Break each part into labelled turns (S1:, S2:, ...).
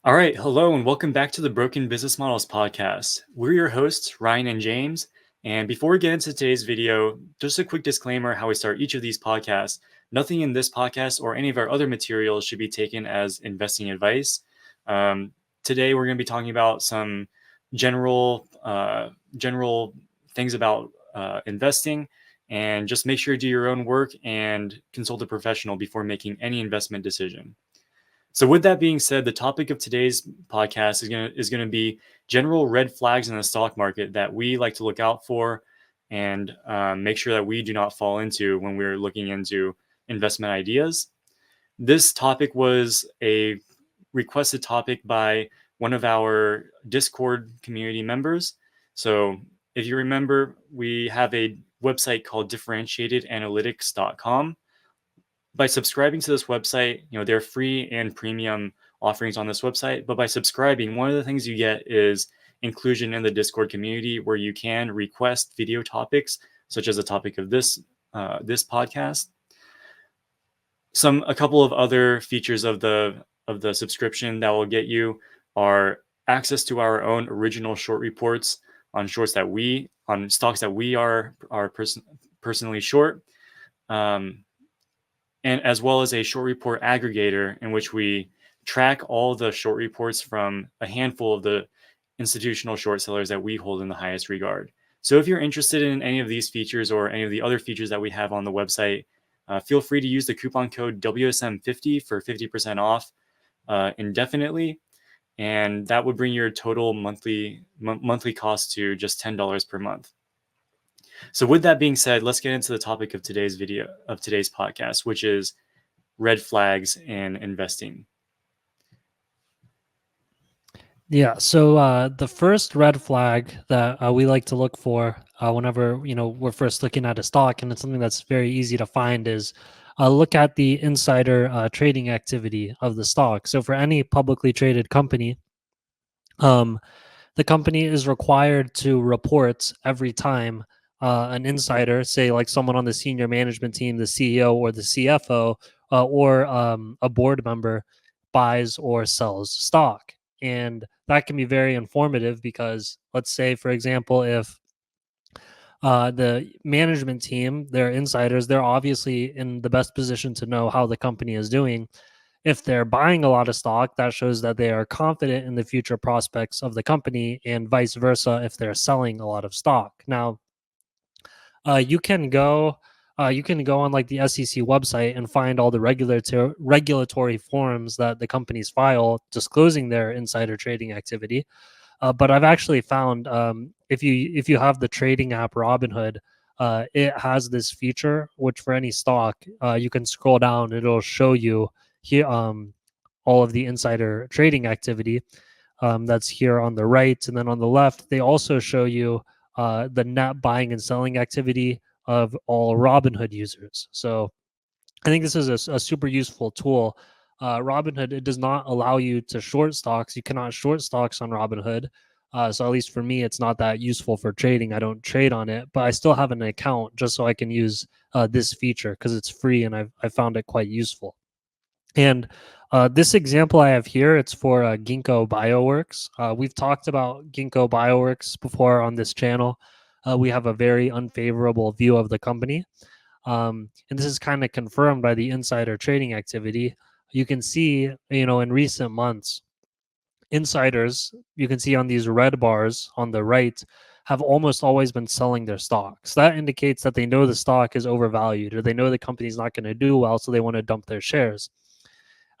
S1: All right, hello and welcome back to the Broken Business Models podcast. We're your hosts, Ryan and James. And before we get into today's video, just a quick disclaimer how we start each of these podcasts. Nothing in this podcast or any of our other materials should be taken as investing advice. Today, we're going to be talking about some general things about investing, and just make sure you do your own work and consult a professional before making any investment decision. So with that being said, the topic of today's podcast is gonna be general red flags in the stock market that we like to look out for and make sure that we do not fall into when we're looking into investment ideas. This topic was a requested topic by one of our Discord community members. So if you remember, we have a website called differentiatedanalytics.com. By subscribing to this website, there are free and premium offerings on this website. But by subscribing, one of the things you get is inclusion in the Discord community, where you can request video topics, such as the topic of this podcast. A couple of other features of the subscription that will get you are access to our own original short reports on stocks that we are personally short. And as well as a short report aggregator in which we track all the short reports from a handful of the institutional short sellers that we hold in the highest regard. So if you're interested in any of these features or any of the other features that we have on the website, feel free to use the coupon code WSM50 for 50% off indefinitely. And that would bring your total monthly cost to just $10 per month. So with that being said, let's get into the topic of today's podcast, which is red flags in investing.
S2: Yeah, so the first red flag that we like to look for whenever we're first looking at a stock, and it's something that's very easy to find, is look at the insider trading activity of the stock. So for any publicly traded company, the company is required to report every time an insider, say like someone on the senior management team, the CEO or the CFO, or a board member, buys or sells stock. And that can be very informative because, let's say, for example, if the management team, they're insiders, they're obviously in the best position to know how the company is doing. If they're buying a lot of stock, that shows that they are confident in the future prospects of the company, and vice versa if they're selling a lot of stock. Now, you can go on like the SEC website and find all the regulatory forms that the companies file disclosing their insider trading activity. But I've actually found if you have the trading app Robinhood, it has this feature which for any stock you can scroll down, it'll show you here all of the insider trading activity that's here on the right, and then on the left they also show you the net buying and selling activity of all Robinhood users. So I think this is a super useful tool. Robinhood, it does not allow you to short stocks. You cannot short stocks on Robinhood. So at least for me, it's not that useful for trading. I don't trade on it, but I still have an account just so I can use this feature because it's free, and I found it quite useful. And this example I have here, it's for Ginkgo Bioworks. We've talked about Ginkgo Bioworks before on this channel. We have a very unfavorable view of the company. And this is kind of confirmed by the insider trading activity. You can see, in recent months, insiders, you can see on these red bars on the right, have almost always been selling their stocks. That indicates that they know the stock is overvalued, or they know the company's not going to do well, so they want to dump their shares.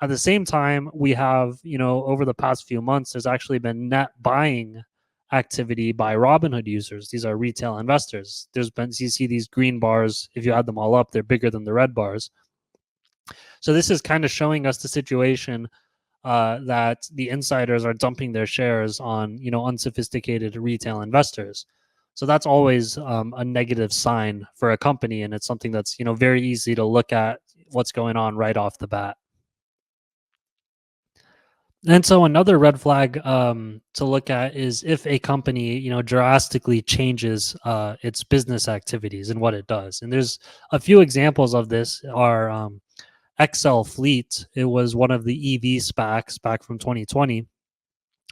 S2: At the same time, we have, over the past few months, there's actually been net buying activity by Robinhood users. These are retail investors. You see these green bars, if you add them all up, they're bigger than the red bars. So this is kind of showing us the situation that the insiders are dumping their shares on, unsophisticated retail investors. So that's always a negative sign for a company, and it's something that's, very easy to look at what's going on right off the bat. And so another red flag to look at is if a company, drastically changes its business activities and what it does. And there's a few examples of this are XL Fleet. It was one of the EV SPACs back from 2020.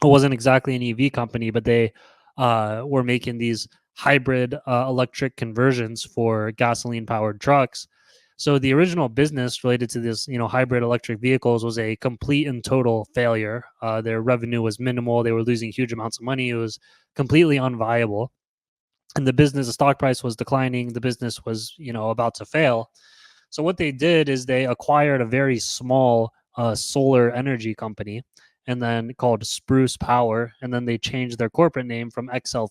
S2: it wasn't exactly an EV company, but they were making these hybrid electric conversions for gasoline powered trucks. So the original business related to this, hybrid electric vehicles was a complete and total failure. Their revenue was minimal. They were losing huge amounts of money. It was completely unviable. And the stock price was declining. The business was, about to fail. So what they did is they acquired a very small solar energy company, and then called Spruce Power, and then they changed their corporate name from XL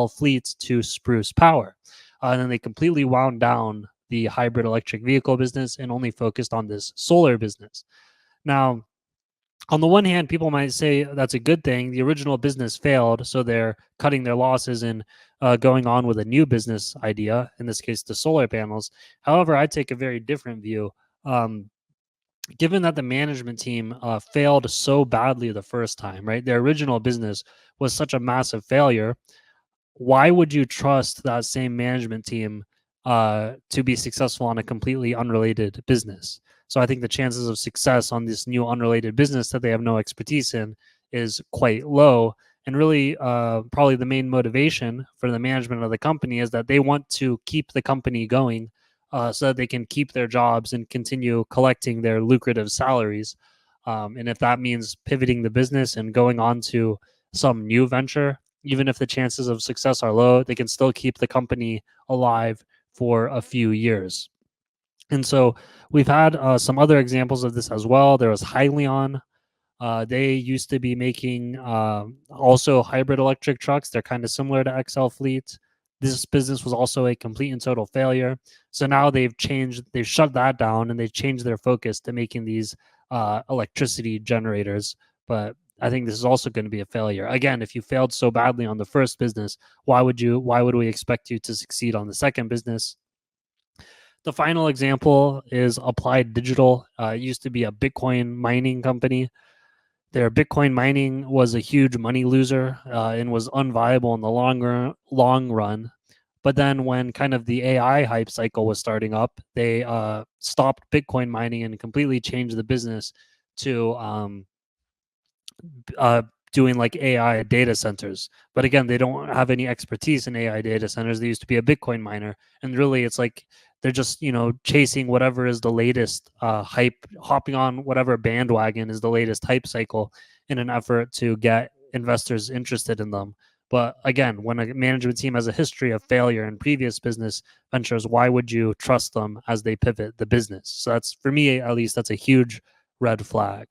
S2: Fleet to Spruce Power, and then they completely wound down the hybrid electric vehicle business and only focused on this solar business. Now, on the one hand, people might say that's a good thing. The original business failed, so they're cutting their losses and going on with a new business idea, in this case, the solar panels. However, I take a very different view. Um, Given that the management team failed so badly the first time, right? Their original business was such a massive failure. Why would you trust that same management team to be successful on a completely unrelated business? So I think the chances of success on this new unrelated business that they have no expertise in is quite low. And really, probably the main motivation for the management of the company is that they want to keep the company going so that they can keep their jobs and continue collecting their lucrative salaries. And if that means pivoting the business and going on to some new venture, even if the chances of success are low, they can still keep the company alive for a few years. And so we've had some other examples of this as well. There was Hyliion. They used to be making also hybrid electric trucks. They're kind of similar to XL Fleet. This business was also a complete and total failure. So now they've shut that down and they've changed their focus to making these electricity generators. But I think this is also going to be a failure. Again, if you failed so badly on the first business, why would we expect you to succeed on the second business? The final example is Applied Digital. It used to be a Bitcoin mining company. Their Bitcoin mining was a huge money loser and was unviable in the long run. But then, when kind of the AI hype cycle was starting up, they stopped Bitcoin mining and completely changed the business to uh, doing like AI data centers. But again, they don't have any expertise in AI data centers. They used to be a Bitcoin miner, and really, it's like they're just chasing whatever is the latest hype, hopping on whatever bandwagon is the latest hype cycle in an effort to get investors interested in them. But again, when a management team has a history of failure in previous business ventures, why would you trust them as they pivot the business? So that's, for me at least, that's a huge red flag.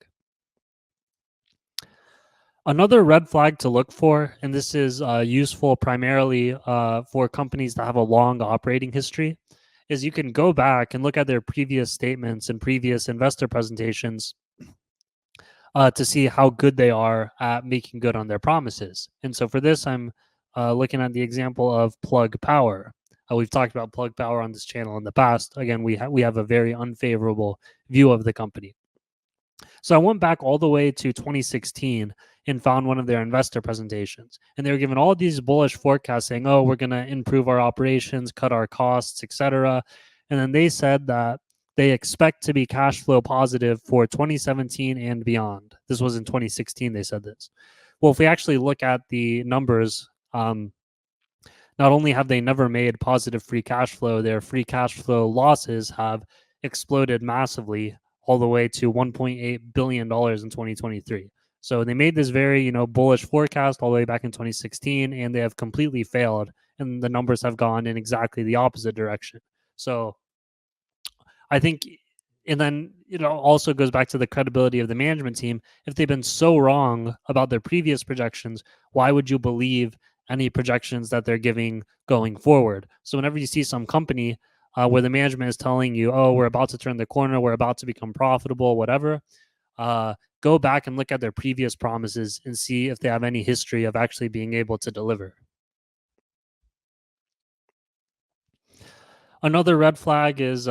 S2: Another red flag to look for, and this is useful primarily for companies that have a long operating history, is you can go back and look at their previous statements and previous investor presentations to see how good they are at making good on their promises. And so for this, I'm looking at the example of Plug Power. We've talked about Plug Power on this channel in the past. Again, we have a very unfavorable view of the company. So I went back all the way to 2016 and found one of their investor presentations. And they were given all these bullish forecasts saying, oh, we're going to improve our operations, cut our costs, etc. And then they said that they expect to be cash flow positive for 2017 and beyond. This was in 2016, they said this. Well, if we actually look at the numbers, not only have they never made positive free cash flow, their free cash flow losses have exploded massively all the way to $1.8 billion in 2023. So they made this very, bullish forecast all the way back in 2016, and they have completely failed, and the numbers have gone in exactly the opposite direction. So I think, and then also goes back to the credibility of the management team. If they've been so wrong about their previous projections, why would you believe any projections that they're giving going forward? So whenever you see some company where the management is telling you, oh, we're about to turn the corner, we're about to become profitable, whatever, go back and look at their previous promises and see if they have any history of actually being able to deliver. Another red flag is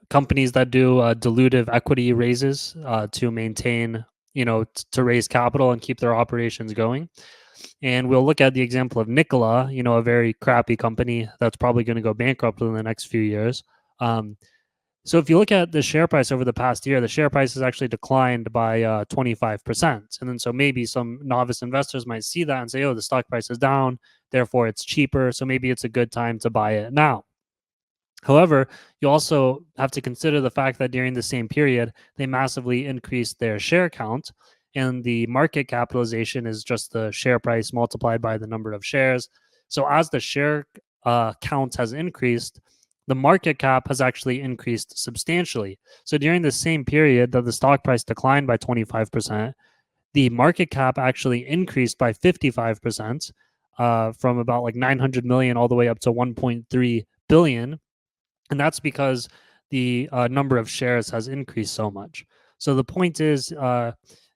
S2: companies that do dilutive equity raises to maintain, to raise capital and keep their operations going. And we'll look at the example of Nikola, a very crappy company that's probably going to go bankrupt in the next few years. So if you look at the share price over the past year, the share price has actually declined by 25%. And then so maybe some novice investors might see that and say, oh, the stock price is down, therefore it's cheaper. So maybe it's a good time to buy it now. However, you also have to consider the fact that during the same period, they massively increased their share count, and the market capitalization is just the share price multiplied by the number of shares. So, as the share count has increased, the market cap has actually increased substantially. So, during the same period that the stock price declined by 25%, the market cap actually increased by 55%, from about like 900 million all the way up to 1.3 billion, and that's because the number of shares has increased so much. So the point is,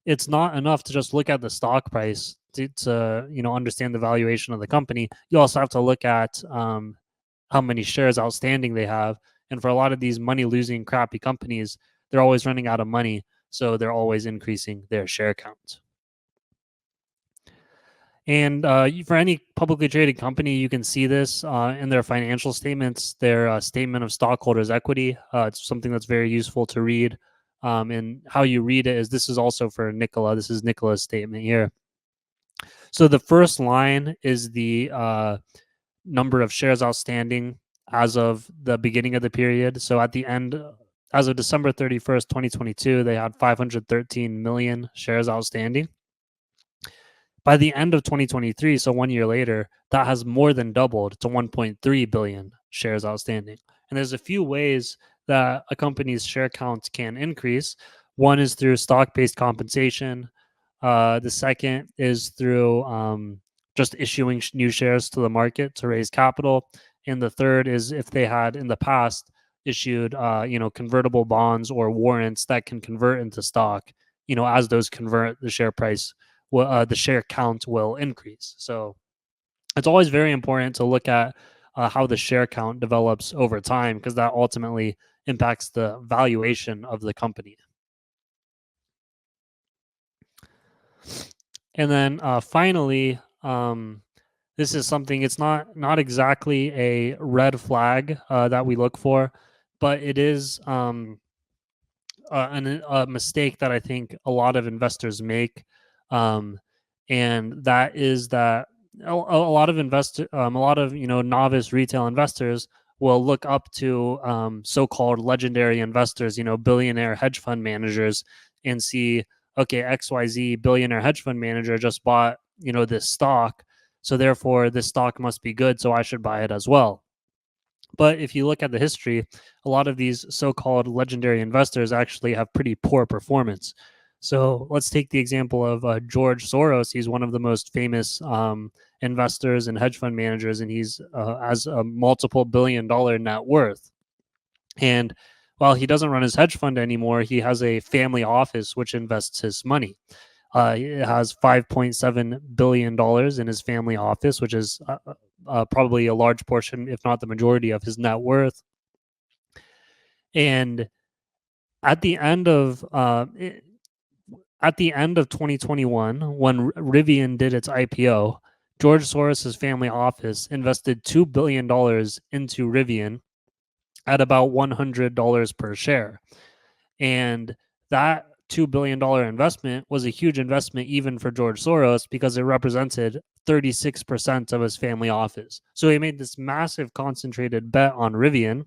S2: it's not enough to just look at the stock price to understand the valuation of the company. You also have to look at how many shares outstanding they have. And for a lot of these money losing crappy companies, they're always running out of money, so they're always increasing their share count. And for any publicly traded company, you can see this in their financial statements, their statement of stockholders' equity. It's something that's very useful to read. And how you read it is, this is also for Nikola. This is Nikola's statement here. So the first line is the number of shares outstanding as of the beginning of the period. So at the end, as of December 31st, 2022, they had 513 million shares outstanding. By the end of 2023, so 1 year later, that has more than doubled to 1.3 billion shares outstanding. And there's a few ways that a company's share count can increase. One is through stock-based compensation. The second is through just issuing new shares to the market to raise capital. And the third is if they had in the past issued, convertible bonds or warrants that can convert into stock. As those convert, the share price the share count will increase. So it's always very important to look at how the share count develops over time, because that ultimately impacts the valuation of the company. And then finally, this is something, it's not exactly a red flag that we look for, but it is a mistake that I think a lot of investors make, and that is that a lot of a lot of novice retail investors will look up to so-called legendary investors, billionaire hedge fund managers, and see, okay, XYZ billionaire hedge fund manager just bought this stock, so therefore this stock must be good, so I should buy it as well. But if you look at the history, a lot of these so-called legendary investors actually have pretty poor performance. So let's take the example of George Soros. He's one of the most famous investors and hedge fund managers, and he's has a multiple $billion net worth. And while he doesn't run his hedge fund anymore, he has a family office which invests his money. It has $5.7 billion in his family office, which is probably a large portion, if not the majority, of his net worth. And at the end of 2021, when Rivian did its IPO, George Soros's family office invested $2 billion into Rivian at about $100 per share. And that $2 billion investment was a huge investment even for George Soros, because it represented 36% of his family office. So he made this massive concentrated bet on Rivian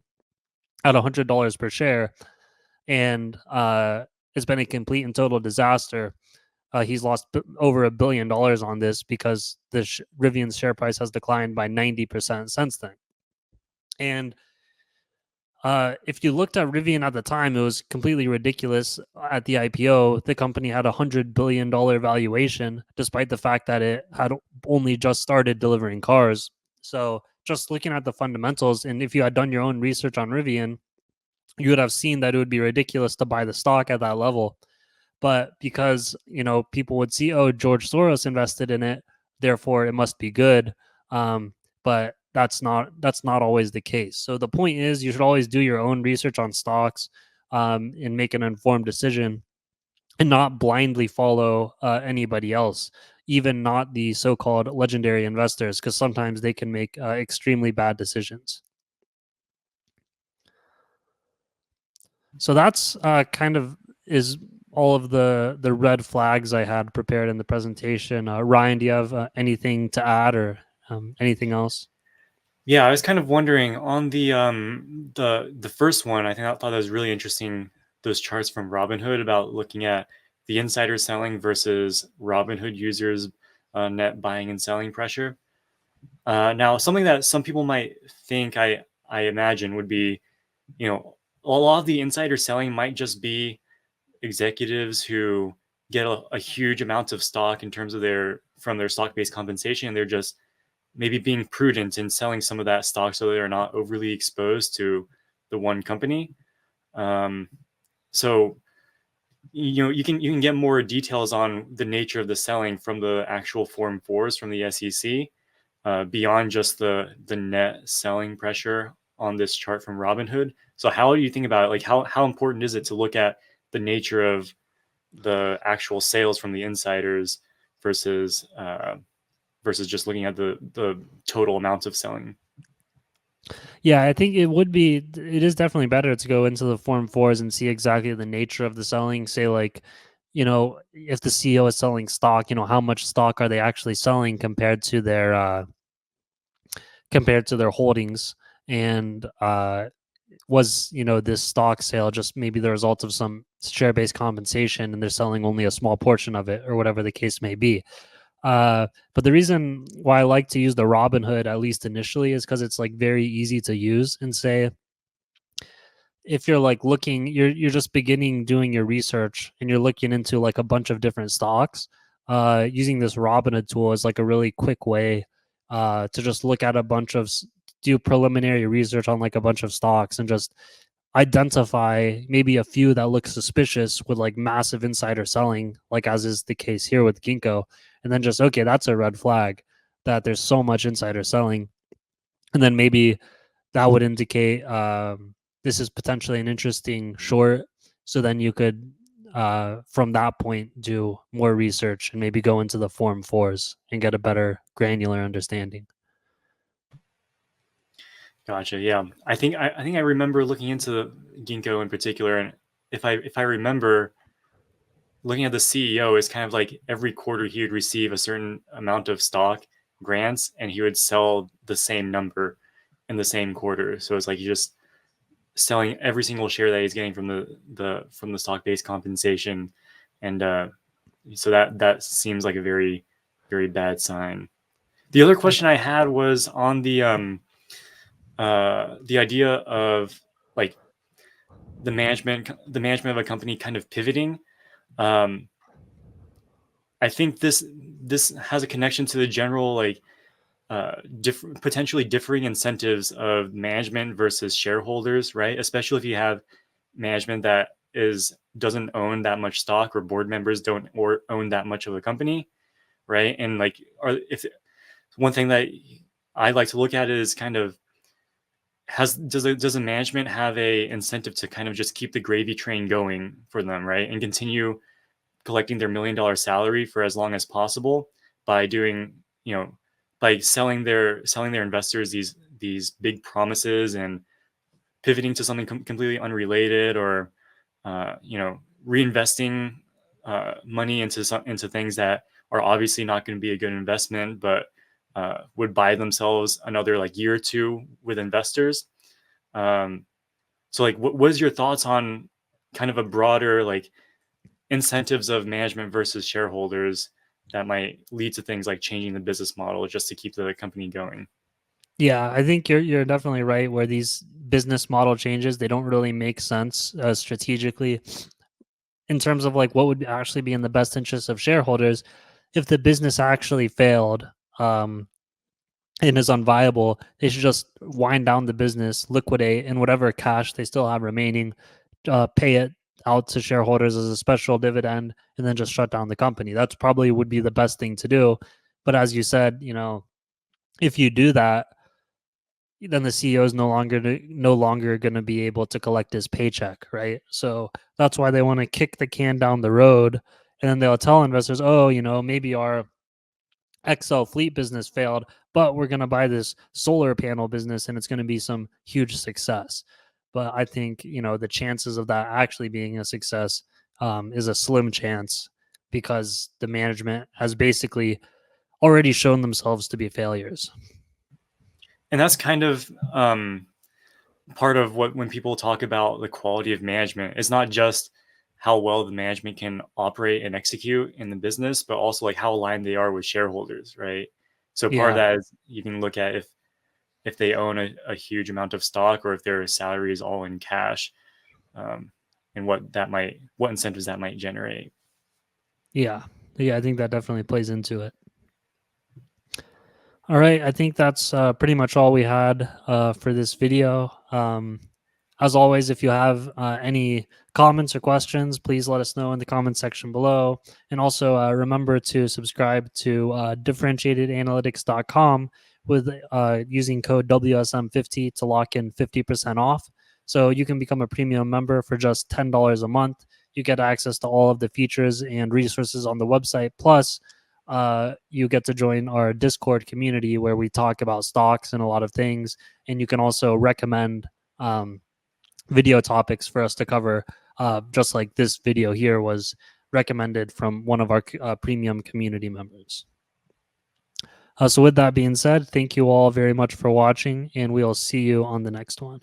S2: at $100 per share, and it's been a complete and total disaster. He's lost over $1 billion on this, because Rivian's share price has declined by 90% since then. And if you looked at Rivian at the time, it was completely ridiculous. At the IPO, the company had $100 billion valuation, despite the fact that it had only just started delivering cars. So just looking at the fundamentals, and if you had done your own research on Rivian, you would have seen that it would be ridiculous to buy the stock at that level. But because people would see, oh, George Soros invested in it, therefore it must be good. But that's not always the case. So the point is, you should always do your own research on stocks, and make an informed decision, and not blindly follow anybody else, even not the so-called legendary investors, because sometimes they can make extremely bad decisions. So that's kind of is all of the red flags I had prepared in the presentation. Ryan, do you have anything to add or anything else?
S1: Yeah, I was kind of wondering on the first one. I thought that was really interesting. Those charts from Robinhood about looking at the insider selling versus Robinhood users' net buying and selling pressure. Now, something that some people might think, I imagine, would be, a lot of the insider selling might just be executives who get a huge amount of stock in terms of their stock based compensation, and they're just maybe being prudent in selling some of that stock so they're not overly exposed to the one company. Um, so you can get more details on the nature of the selling from the actual Form 4s from the SEC, beyond just the net selling pressure on this chart from Robinhood. So how do you think about it? Like how important is it to look at the nature of the actual sales from the insiders versus versus just looking at the total amounts of selling?
S2: Yeah, I think it is definitely better to go into the Form 4s and see exactly the nature of the selling. Say, like, if the CEO is selling stock, how much stock are they actually selling compared to their holdings? And was, this stock sale just maybe the result of some share-based compensation and they're selling only a small portion of it or whatever the case may be. But the reason why I like to use the Robinhood, at least initially, is because it's like very easy to use. And say, if you're like looking, you're just beginning doing your research and you're looking into like a bunch of different stocks, using this Robinhood tool is like a really quick way to just look at do preliminary research on like a bunch of stocks and just identify maybe a few that look suspicious with like massive insider selling, like as is the case here with Ginkgo, and then just, okay, that's a red flag that there's so much insider selling. And then maybe that would indicate this is potentially an interesting short. So then you could, from that point, do more research and maybe go into the Form 4s and get a better granular understanding.
S1: Gotcha. Yeah, I think I remember looking into the Ginkgo in particular, and if I remember, looking at the CEO is kind of like every quarter he would receive a certain amount of stock grants, and he would sell the same number in the same quarter. So it's like he just selling every single share that he's getting from the stock based compensation, and so that seems like a very very bad sign. The other question I had was on the idea of like the management of a company kind of pivoting. Um, I think this has a connection to the general like potentially differing incentives of management versus shareholders, right? Especially if you have management that is doesn't own that much stock, or board members don't or own that much of a company, right? And like, are if one thing that I like to look at is kind of has does the management have a incentive to kind of just keep the gravy train going for them, right? And continue collecting their $1 million salary for as long as possible by doing, by selling their investors these big promises and pivoting to something completely unrelated, or reinvesting money into things that are obviously not going to be a good investment, but would buy themselves another like year or two with investors. um, so like what is your thoughts on kind of a broader like incentives of management versus shareholders that might lead to things like changing the business model just to keep the company going?
S2: Yeah, I think you're definitely right. Where these business model changes, they don't really make sense strategically in terms of like what would actually be in the best interest of shareholders if the business actually failed. Um, and is unviable, they should just wind down the business, liquidate, and whatever cash they still have remaining, pay it out to shareholders as a special dividend, and then just shut down the company. That's probably would be the best thing to do. But as you said, if you do that, then the CEO is no longer going to be able to collect his paycheck, right? So that's why they want to kick the can down the road, and then they'll tell investors, oh, maybe our XL fleet business failed, but we're going to buy this solar panel business and it's going to be some huge success. but I think the chances of that actually being a success is a slim chance because the management has basically already shown themselves to be failures.
S1: And that's kind of part of what when people talk about the quality of management, it's not just how well the management can operate and execute in the business, but also like how aligned they are with shareholders, right? So part of
S2: Yeah,
S1: that is you can look at if they own a huge amount of stock or if their salary is all in cash, um, and what incentives that might generate.
S2: yeah, yeah. I think that definitely plays into it. All right, I think that's pretty much all we had for this video. As always, if you have any comments or questions, please let us know in the comment section below. And also remember to subscribe to differentiatedanalytics.com with using code WSM50 to lock in 50% off. So you can become a premium member for just $10 a month. You get access to all of the features and resources on the website. Plus, you get to join our Discord community where we talk about stocks and a lot of things. And you can also recommend video topics for us to cover, just like this video here was recommended from one of our premium community members. So with that being said, thank you all very much for watching, and we'll see you on the next one.